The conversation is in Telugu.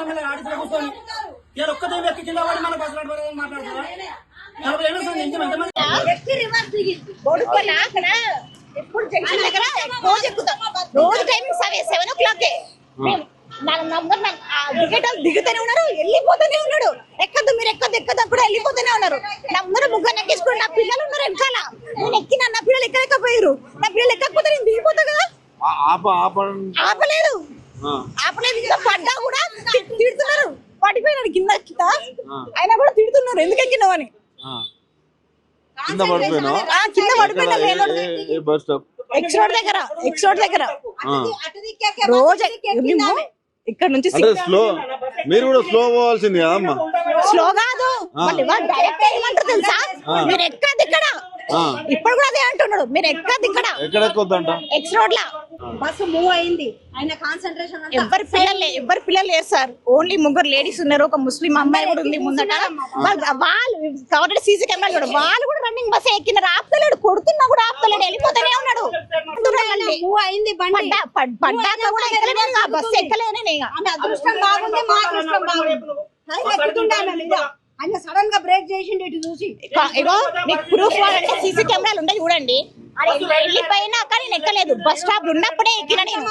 ఆడిలో కూర్చొని ఇలా ఒక్కదే వ్యక్తి కింద పడి మన బస్సు మాట్లాడుతున్నా ఎప్పుడు జంక్షన్ దగ్గర రోజు ఎక్కుతాం. రోజు టైమింగ్ 7 o'clock. దిగుతూనే ఉన్నారు, వెళ్ళిపోతూనే ఉన్నాడు. ఎక్కద్దు మీరు ఎక్కద్దు కూడా వెళ్ళిపోతూనే ఉన్నారు. నా ముందర ముగ్గురు ఎక్కించుకుని నా పిల్లలు ఉన్నారు వెనకాల. నేను ఎక్కినా, నా పిల్లలు ఎక్కలేకపోయారు. నా పిల్లలు ఎక్కకపోతే నేను దిగిపోతా కదా. ఆపలేదు. ఇంకా పడ్డా కూడా తిడుతున్నారు. పడిపోయినాడు కింద అయినా కూడా తిడుతున్నారు ఎందుకు ఎక్కినావు అని. కింద పడిపోయినా ఎక్స్ రోడ్ దగ్గర రోజు ఇక్కడ నుంచి మీరు కూడా స్లో పోవాల్సింది కదమ్మా. స్లో కాదు, డైరెక్ట్ ఏమంటారు తెలుసా, మీరు ఎక్కది ఇక్కడ. ఇప్పుడు కూడా అదే అంటున్నాడు, మీరు ఎక్కది ఇక్కడ. ఎక్స్ రోడ్ లా బస్సు మూవ్ అయింది. ఆయన కాన్సంట్రేషన్ ఎవరి పిల్లలు లేరు సార్. ఓన్లీ ముగ్గురు లేడీస్ ఉన్నారు, ఒక ముస్లిం అమ్మాయి కూడా ఉంది ముందట. వాళ్ళు కవర్ సీసీ కెమెరా కూడా వాళ్ళు కూడా రన్నింగ్ బస్ ఎక్కినారు. ఆపుతలేడు, కొడుతున్నా కూడా ఆపుతలేడు, వెళ్ళిపోతూనే ఉన్నాడు. మూవ్ అయింది పడ్డాక కూడా ఎక్కలేను, బస్సు ఎక్కలేనే. అదృష్టం బాగుంది, మా అదృష్టం బాగుంది. ఆయన సడన్ గా బ్రేక్ చేసిండు ఇటు చూసి. ఇగో మీకు ప్రూఫ్ వాడంటే సీసీ కెమెరాలు ఉంటాయి చూడండి. వెళ్ళిపోయినా కానీ ఎక్కలేదు, బస్ స్టాప్ ఉన్నప్పుడే ఎక్కిన నేను.